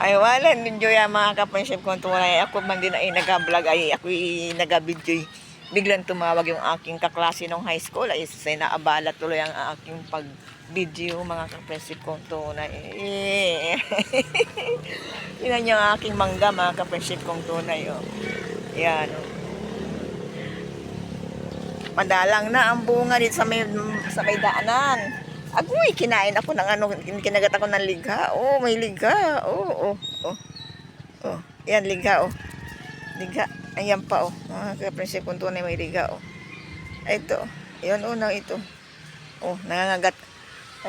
Ay, wala. Medyo yan mga kaprenship kung tunay. Ako man din ay nag-vlog, ay ako nag-video. Biglang tumawag yung aking kaklase nung high school. Ay, naabala tuloy ang aking pag-video mga kaprenship kung tunay. Yan yung aking mangga mga kaprenship kung tunay. Oh. Yan. Oh. Madalang na ang bunga dito sa may daanan. Agoy, kinain ako ng ano, kinagat ako ng ligha. Oh, may ligha. Oh, oh, oh. Oh, yan ligha oh. Ligha. Ayan pa oh. Mga kaprenship kung tunay may ligha oh. Ito. Yan oh, na ito. Oh, nangangagat.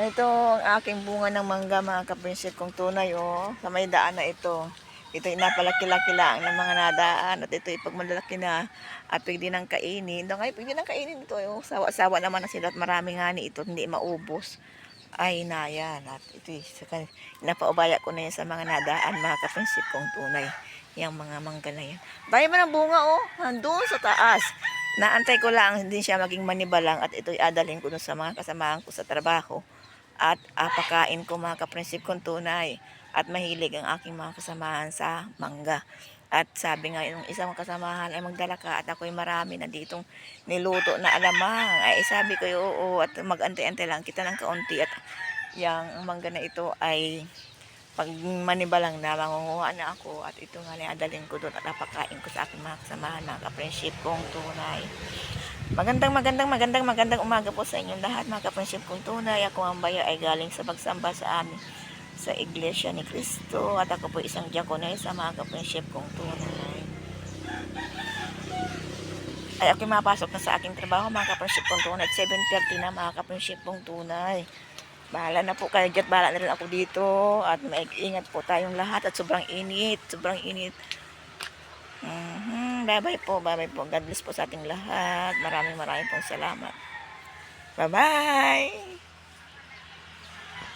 Ito ang aking bunga ng mangga mga kaprenship kung tunay oh. Sa may daan na ito. Ito ay napalaki-laki lang ng mga nadaan at ito ay pag malalaki na at pwede nang kainin. Ito ngayon pwede nang kainin ito. Oh. Sawa-sawa naman na sila at marami nga ni ito hindi maubos. Ay na yan. At ito napaubaya ko na yan sa mga nadaan mga kapensip kong tunay. Yung mga mangga na yan. Dahil man ang bunga oh. Nandun sa taas. Naantay ko lang hindi siya maging manibalang at ito'y adalhin ko dun sa mga kasamahan ko sa trabaho. At pakain ko mga kapensip kong tunay. At mahilig ang aking mga kasamahan sa mangga. At sabi nga yung isang kasamahan ay magdala ka at ako'y marami na ditong niluto na alamang. Ay sabi ko oo at mag-antay-antay lang kita ng kaunti at yung mangga na ito ay pag manibalang na mangunguha na ako at ito nga adalhin ko doon at napakain ko sa aking mga kasamahan mga ka-friendship kong tunay. Magandang umaga po sa inyong lahat mga ka-friendship kong tunay. Ako ang bayo ay galing sa pagsamba sa amin sa Iglesia ni Cristo at ako po isang diakonesa mga ka-friendship kong tunay. Ay ako mapasok na sa aking trabaho mga ka-friendship kong tunay at 7:30 na mga ka-friendship kong tunay. Bahala na po kayo dyan, bahala na rin ako dito at mag-ingat po tayong lahat at sobrang init. Bye bye po. God bless po sa ating lahat. Maraming pong salamat. Bye bye.